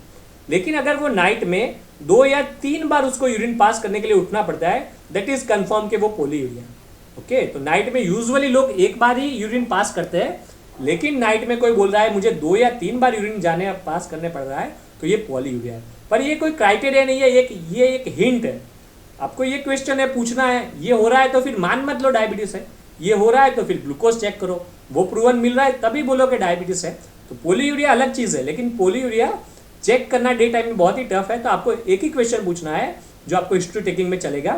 लेकिन अगर वो नाइट में 2 या 3 बार उसको यूरिन पास करने के लिए उठना पड़ता है, दैट इज कंफर्म कि वो पॉलीयूरिया। ओके, तो नाइट में यूजुअली लोग एक बार ही यूरिन पास करते हैं, लेकिन नाइट में कोई बोल रहा है मुझे 2 या 3 बार यूरिन जाने पास करने पड़ रहा है, तो ये पॉलीयूरिया है। पर ये कोई क्राइटेरिया नहीं है, ये एक हिंट है। आपको ये क्वेश्चन है पूछना है, ये हो रहा है तो फिर मान मत लो डायबिटीज है, ये हो रहा है तो फिर ग्लूकोज चेक करो, वो प्रूवन मिल रहा है तभी बोलो कि डायबिटीज है। तो पॉलीयूरिया अलग चीज़ है, लेकिन पॉलीयूरिया चेक करना डे टाइम में बहुत ही टफ है। तो आपको एक ही क्वेश्चन पूछना है जो आपको हिस्ट्री टेकिंग में चलेगा।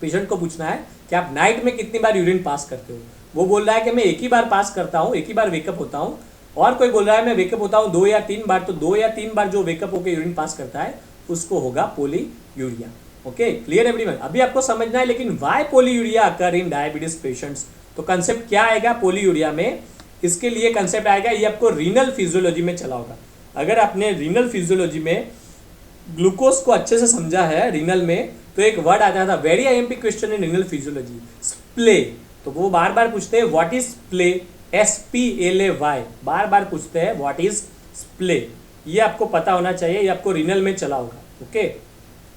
पेशेंट को पूछना है कि आप नाइट में कितनी बार यूरिन पास करते हो। वो बोल रहा है कि मैं एक ही बार पास करता हूँ, एक ही बार वेकअप होता हूँ। और कोई बोल रहा है मैं वेकअप होता हूँ 2 या 3 बार, तो 2 या 3 बार जो वेकअप होकर यूरिन पास करता है उसको होगा पॉलीयूरिया। Okay, clear everyone? अभी आपको समझना है लेकिन why polyuria occur in diabetes patients. तो कंसेप्ट क्या आएगा पॉलीयूरिया में, इसके लिए कंसेप्ट आएगा, ये आपको रीनल फिजियोलॉजी में चला होगा। अगर आपने रीनल फिजियोलॉजी में ग्लूकोज को अच्छे से समझा है रीनल में, तो एक वर्ड आता था, very IMP question in renal physiology, splay. तो वो बार बार पूछते हैं व्हाट इज स्प्ले, SPLAY, बार बार पूछते हैं व्हाट इज स्प्ले। ये आपको पता होना चाहिए, ये आपको रीनल में चला होगा। ओके,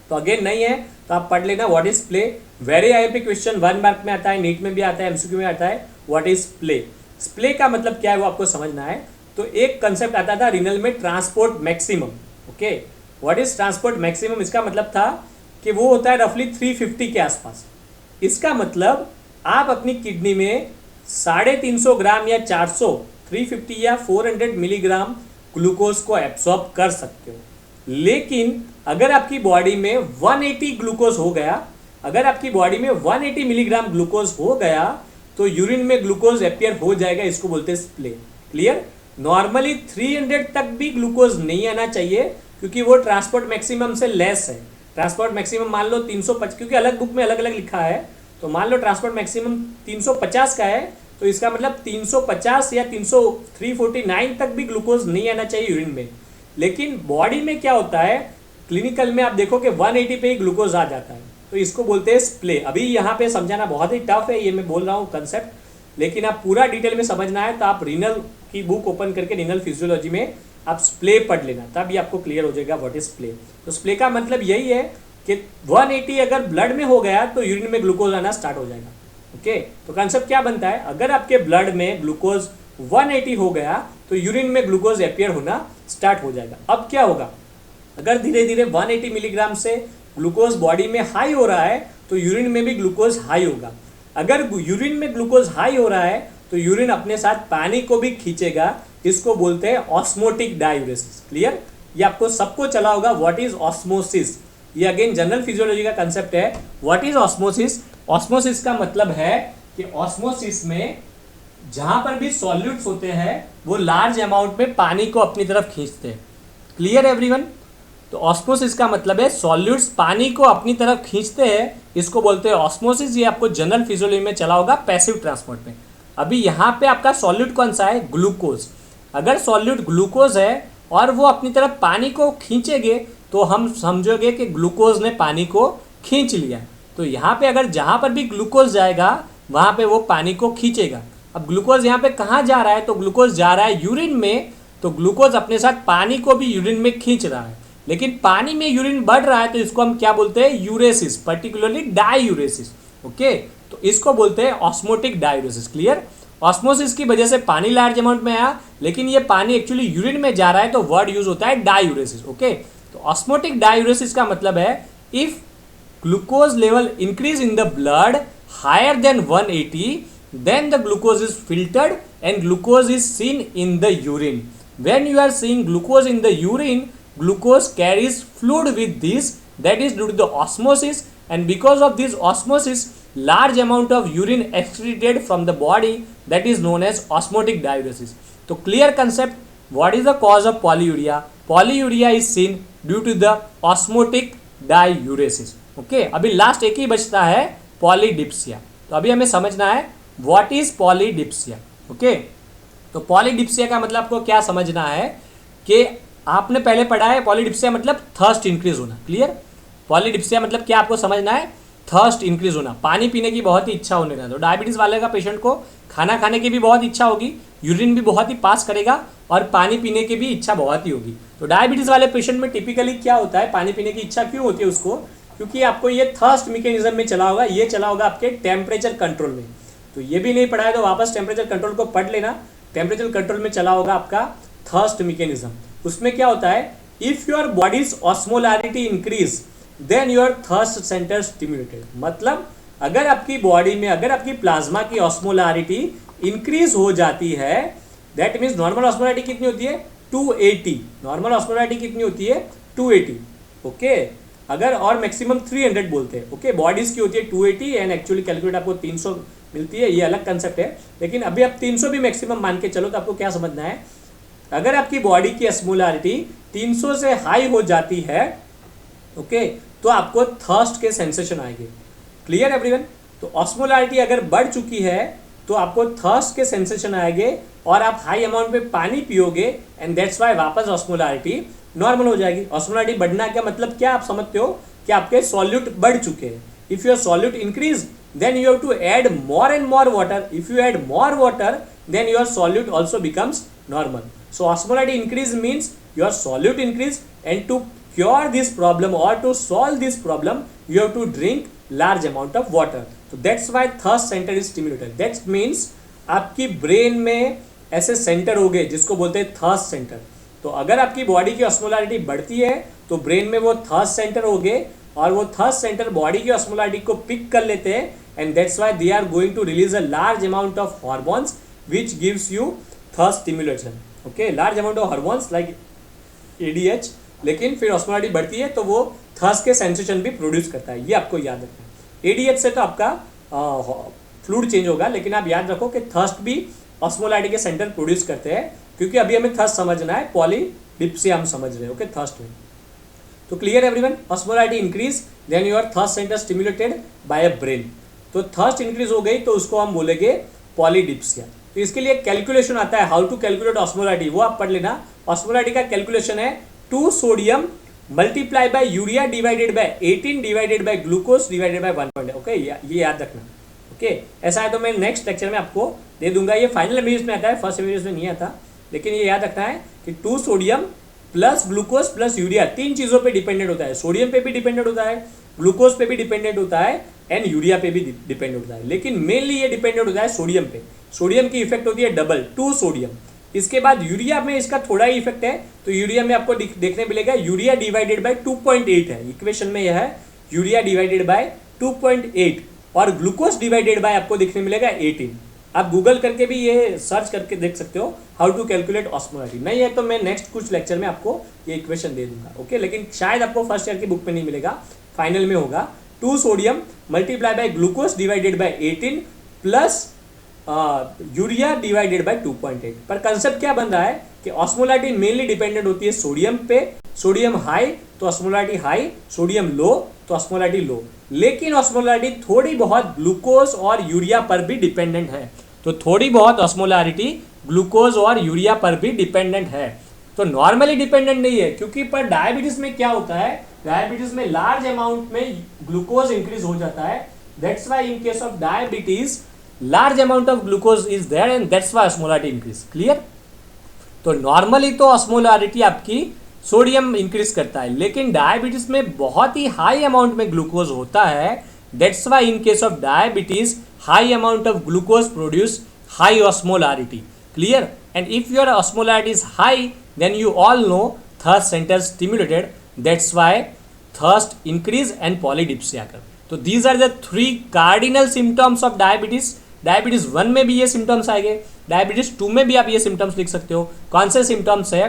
तो अगेन नहीं है तो आप पढ़ लेना what is play. Very IMP question 1 mark में आता है, नीट में भी आता है, MCQ में आता है, व्हाट इज प्ले। स्प्ले का मतलब क्या है वो आपको समझना है। तो एक कंसेप्ट आता था रीनल में, transport maximum. Okay, what is transport maximum, इसका मतलब था कि वो होता है रफली 350 के आसपास। इसका मतलब आप अपनी किडनी में 350 ग्राम या 400, 350 या 400 मिलीग्राम ग्लूकोज को एब्सॉर्ब कर सकते हो। लेकिन अगर आपकी बॉडी में 180 ग्लूकोज हो गया, अगर आपकी बॉडी में 180 मिलीग्राम ग्लूकोज हो गया, तो यूरिन में ग्लूकोज अपियर हो जाएगा, इसको बोलते हैं स्प्ले। क्लियर? नॉर्मली 300 तक भी ग्लूकोज नहीं आना चाहिए, क्योंकि वो ट्रांसपोर्ट मैक्सिमम से लेस है। ट्रांसपोर्ट मैक्सिमम मान लो 350, क्योंकि अलग बुक में अलग अलग लिखा है, तो मान लो ट्रांसपोर्ट मैक्सिमम 350 का है, तो इसका मतलब 350 या 349 तक भी ग्लूकोज नहीं आना चाहिए यूरिन में। लेकिन बॉडी में क्या होता है, क्लिनिकल में आप देखो कि 180 पे ही ग्लूकोज आ जाता है, तो इसको बोलते हैं स्प्ले। अभी यहाँ पे समझाना बहुत ही टफ है, ये मैं बोल रहा हूँ कंसेप्ट, लेकिन आप पूरा डिटेल में समझना है तो आप रीनल की बुक ओपन करके रीनल फिजियोलॉजी में आप स्प्ले पढ़ लेना, तब ये आपको क्लियर हो जाएगा व्हाट इज स्प्ले। तो स्प्ले का मतलब यही है कि 180 अगर ब्लड में हो गया तो यूरिन में ग्लूकोज आना स्टार्ट हो जाएगा। ओके, तो कंसेप्ट क्या बनता है, अगर आपके ब्लड में ग्लूकोज 180 हो गया तो यूरिन में ग्लूकोज अपियर होना स्टार्ट हो जाएगा। अब क्या होगा, अगर धीरे धीरे 180 मिलीग्राम से ग्लूकोज बॉडी में हाई हो रहा है तो यूरिन में भी ग्लूकोज हाई होगा। अगर यूरिन में ग्लूकोज हाई हो रहा है तो यूरिन अपने साथ पानी को भी खींचेगा, इसको बोलते हैं ऑस्मोटिक डायूरेसिस। क्लियर? ये आपको सबको चला होगा व्हाट इज ऑस्मोसिस। ये अगेन जनरल फिजियोलॉजी का कंसेप्ट है। What is osmosis? ऑस्मोसिस का मतलब है कि ऑस्मोसिस में जहां पर भी सॉल्यूट्स होते हैं वो लार्ज अमाउंट में पानी को अपनी तरफ खींचते हैं। Clear everyone? तो ऑस्मोसिस का मतलब है सॉल्यूट्स पानी को अपनी तरफ खींचते हैं, इसको बोलते हैं ऑस्मोसिस। ये आपको जनरल फिजियोलॉजी में चला होगा पैसिव ट्रांसपोर्ट में। अभी यहाँ पे आपका सॉल्यूट कौन सा है? ग्लूकोज। अगर सॉल्यूट ग्लूकोज है और वो अपनी तरफ पानी को खींचेंगे तो हम समझोगे कि ग्लूकोज ने पानी को खींच लिया। तो यहाँ पे अगर जहाँ पर भी ग्लूकोज जाएगा वहाँ पे वो पानी को खींचेगा। अब ग्लूकोज यहाँ पे कहाँ जा रहा है? तो ग्लूकोज जा रहा है यूरिन में, तो ग्लूकोज अपने साथ पानी को भी यूरिन में खींच रहा है। लेकिन पानी में यूरिन बढ़ रहा है तो इसको हम क्या बोलते हैं? यूरेसिस, पर्टिकुलरली डाईयूरेसिस। ओके, तो इसको बोलते हैं ऑस्मोटिक डाईयूरेसिस। क्लियर? ऑस्मोसिस की वजह से पानी लार्ज अमाउंट में आया, लेकिन ये पानी एक्चुअली यूरिन में जा रहा है तो वर्ड यूज होता है डाईयूरेसिस। ओके, तो ऑस्मोटिक डाईयूरेसिस का मतलब है if glucose level increase in the blood higher then 180 then the glucose is filtered and glucose is seen in the urine. When you are seeing glucose in the urine, glucose carries fluid with this, that is due to the osmosis, and because of this osmosis large amount of urine excreted from the body, that is known as osmotic diuresis. तो clear concept. What is the cause of polyuria? Polyuria is seen due to the osmotic diuresis. Okay, अभी last एक ही बचता है polydipsia. तो अभी हमें समझना है व्हाट इज पॉलीडिप्सिया। ओके, तो पॉलीडिप्सिया का मतलब आपको क्या समझना है कि आपने पहले पढ़ा है पॉलीडिप्सिया मतलब थर्स्ट इंक्रीज होना। क्लियर? पॉलीडिप्सिया मतलब क्या आपको समझना है? थर्स्ट इंक्रीज होना, पानी पीने की बहुत ही इच्छा होने का। तो डायबिटीज वाले का पेशेंट को खाना खाने की भी बहुत इच्छा होगी, यूरिन भी बहुत ही पास करेगा और पानी पीने की भी इच्छा बहुत ही होगी। तो डायबिटीज वाले पेशेंट में टिपिकली क्या होता है? पानी पीने की इच्छा क्यों होती है उसको? क्योंकि आपको ये थर्स्ट मैकेनिज्म में चला होगा, ये चला होगा आपके टेम्परेचर कंट्रोल में। तो ये भी नहीं पढ़ा है तो वापस टेम्परेचर कंट्रोल को पढ़ लेना। टेम्परेचर कंट्रोल में चला होगा आपका थर्स्ट मैकेनिज्म। उसमें क्या होता है? If your body's osmolarity increase then your thirst centre stimulated. मतलब अगर आपकी बॉडी में, अगर आपकी प्लाज्मा की ऑस्मोलैरिटी इंक्रीज हो जाती है, दैट मीन्स नॉर्मल ऑस्मोलैरिटी कितनी होती है? 280। नॉर्मल ऑस्मोलैरिटी कितनी होती है? 280। ओके, अगर और मैक्सिमम 300 बोलते हैं। ओके, बॉडीज की होती है 280 एंड एक्चुअली कैलकुलेट आपको 300 मिलती है, ये अलग कंसेप्ट है। लेकिन अभी आप 300 भी मैक्सिमम मान के चलो तो आपको क्या समझना है? अगर आपकी बॉडी की ऑस्मोलैरिटी 300 से हाई हो जाती है, ओके, तो आपको थर्स्ट के सेंसेशन आएंगे। Clear everyone? तो ऑस्मोलैरिटी अगर बढ़ चुकी है तो आपको थर्स्ट के सेंसेशन आएंगे और आप हाई अमाउंट में पानी पियोगे एंड दैट्स वाई वापस ऑस्मोलैरिटी नॉर्मल हो जाएगी। ऑस्मोलैरिटी बढ़ना का मतलब क्या आप समझते हो? कि आपके सॉल्यूट बढ़ चुके हैं। If your solute increase then you have to add more and more water. If you add more water then your solute also becomes normal. So osmolarity increase means your solute increase, and to cure this problem or to solve this problem you have to drink large amount of water. So that's why thirst center is stimulated. That means आपकी brain में ऐसे centre हो गए जिसको बोलते हैं thirst centre. तो अगर आपकी बॉडी की ऑस्मोलैरिटी बढ़ती है तो ब्रेन में वो थर्स्ट सेंटर हो गए और वो थर्स्ट सेंटर बॉडी की ऑस्मोलैरिटी को पिक कर लेते हैं and that's why they are going to release a large amount of hormones which gives you thirst stimulation. Okay, large amount of hormones like ADH, लेकिन फिर ऑस्मोलैरिटी बढ़ती है तो वो थर्स्ट के सेंसेशन भी प्रोड्यूस करता है। ये आपको याद रखना है। ADH से तो आपका फ्लूइड चेंज होगा, लेकिन आप याद रखो कि थर्स्ट भी ऑस्मोलैरिटी के सेंटर प्रोड्यूस करते हैं, क्योंकि अभी हमें थर्स्ट समझना है, पॉलीडिप्सिया हम समझ रहे हैं। ओके, थर्स्ट में तो clear everyone? Osmolarity increase then your thirst centre stimulated by a brain. तो थर्स्ट इंक्रीज हो गई तो उसको हम बोलेंगे पॉलीडिप्सिया। तो इसके लिए कैलकुलेशन आता है, हाउ टू कैलकुलेट ऑस्मोलैरिटी, वो आप पढ़ लेना। ऑस्मोलैरिटी का कैलकुलेशन है 2 sodium multiply by urea divided by 18 divided by glucose divided by 1. Okay, ये याद रखना। ओके, ऐसा है तो मैं नेक्स्ट लेक्चर में आपको दे दूंगा। ये फाइनल एमबीबीएस में आता है, फर्स्ट एमबीबीएस में नहीं आता, लेकिन ये याद रखना है कि 2 sodium plus glucose plus urea 3 चीज़ों पे डिपेंडेंट होता है। सोडियम पे भी डिपेंडेंट होता है, ग्लूकोज पे भी डिपेंडेंट होता है एंड यूरिया पे भी डिपेंडेंट होता है, लेकिन मेनली ये डिपेंडेंट होता है सोडियम पे। सोडियम की इफेक्ट होती है डबल, 2 सोडियम। इसके बाद यूरिया में इसका थोड़ा ही इफेक्ट है, तो यूरिया में आपको देखने मिलेगा यूरिया डिवाइडेड बाय 2.8 है। इक्वेशन में यह है यूरिया डिवाइडेड बाय 2.8 और ग्लूकोज डिवाइडेड बाय आपको देखने मिलेगा 18। आप गूगल करके भी ये सर्च करके देख सकते हो हाउ टू कैलकुलेट ऑस्मोलैरिटी। नहीं है तो मैं नेक्स्ट कुछ लेक्चर में आपको ये इक्वेशन दे दूंगा। ओके, लेकिन शायद आपको फर्स्ट ईयर की बुक में नहीं मिलेगा, फाइनल में होगा। 2 sodium multiply by glucose divided by 18 plus urea divided by 2.8। पर कंसेप्ट क्या बन रहा है कि ऑस्मोलैरिटी मेनली डिपेंडेंट होती है सोडियम पे। सोडियम हाई तो ऑस्मोलैरिटी हाई, सोडियम लो तो ऑस्मोलैरिटी लो, लेकिन ऑस्मोलैरिटी थोड़ी बहुत ग्लूकोज और यूरिया पर भी डिपेंडेंट है। तो थोड़ी बहुत ऑस्मोलैरिटी ग्लूकोज और यूरिया पर भी डिपेंडेंट है, तो नॉर्मली डिपेंडेंट नहीं है। क्योंकि पर डायबिटीज में क्या होता है, डायबिटीज में लार्ज अमाउंट में ग्लूकोज इंक्रीज हो जाता है, that's why in case of diabetes large amount of glucose is there and that's why osmolarity increase. Clear? तो नॉर्मली तो ऑस्मोलैरिटी आपकी सोडियम इंक्रीज करता है, लेकिन डायबिटीज में बहुत ही हाई अमाउंट में ग्लूकोज होता है, that's why in case of diabetes high amount of glucose produce high osmolarity. Clear? And if your osmolarity is high then you all know thirst center stimulated, that's why thirst increase and polydipsia occur. तो these are the three cardinal symptoms of diabetes. Diabetes 1 में भी ये symptoms आएंगे, diabetes 2 में भी आप ये symptoms लिख सकते हो। कौन से सिम्टम्स है?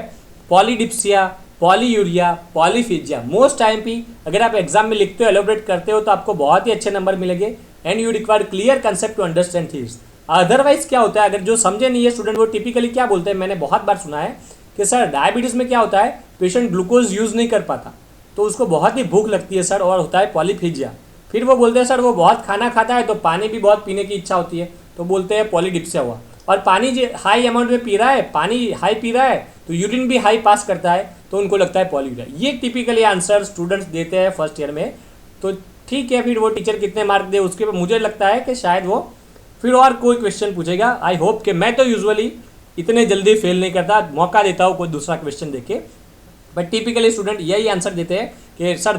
Polydipsia, polyuria, polyphagia. Most time भी अगर आप एग्जाम में लिखते हो, एलोबरेट करते हो, तो आपको बहुत ही अच्छे नंबर मिलेंगे and you require clear concept to understand things. Otherwise क्या होता है, अगर जो समझे नहीं है स्टूडेंट, वो टिपिकली क्या बोलते हैं, मैंने बहुत बार सुना है कि सर डायबिटीज़ में क्या होता है, पेशेंट ग्लूकोज यूज़ नहीं कर पाता तो उसको बहुत ही भूख लगती है सर, और होता है पॉलीफिजिया। फिर वो बोलते हैं सर वो बहुत खाना खाता है तो पानी भी बहुत पीने की इच्छा होती है, तो बोलते हैं पॉलीडिप्सिया हुआ। और पानी जो हाई अमाउंट में पी रहा है, पानी हाई पी रहा है तो यूरिन भी हाई पास करता है, तो उनको लगता है पॉलीयूरिया। ये टिपिकली आंसर स्टूडेंट्स देते हैं फर्स्ट ईयर में। तो ठीक है, फिर वो टीचर कितने मार्क दे उसके पर मुझे लगता है कि शायद वो फिर और कोई क्वेश्चन पूछेगा। आई होप कि मैं तो यूजुअली इतने जल्दी फेल नहीं करता, मौका देता हूँ कोई दूसरा क्वेश्चन देके, बट टिपिकली स्टूडेंट यही आंसर देते हैं कि sir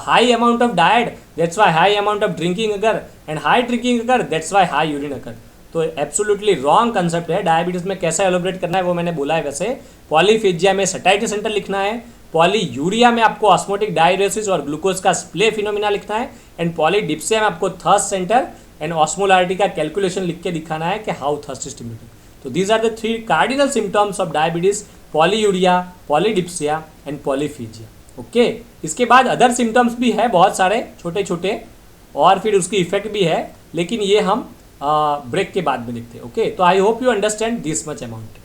high amount of diet that's why high amount of drinking अगर, एंड हाई ड्रिंकिंग अगर दैट्स वाई हाई यूरिन अगर। तो एब्सोल्युटली रॉन्ग कंसेप्ट है। डायबिटीज़ में कैसा एलोबरेट करना है वो मैंने बोला है। वैसे पॉलीफिजिया में सैटाइटी सेंटर लिखना है, पॉलीयूरिया में आपको ऑस्मोटिक डायरेसिस और ग्लूकोज का स्प्ले फिनोमिना लिखना है, एंड पॉलीडिप्सिया में आपको थर्स्ट सेंटर एंड ऑस्मोलैरिटी का कैलकुलेशन लिख के दिखाना है कि हाउ थर्स्ट इज स्टिमुलेटेड। तो these are the 3 cardinal symptoms of diabetes, polyuria, polydipsia and polyphagia. Okay, इसके बाद अदर सिम्टम्स भी है बहुत सारे छोटे छोटे, और फिर उसकी इफेक्ट भी है, लेकिन ये हम ब्रेक के बाद में देखते हैं। ओके, तो I hope you understand this much amount.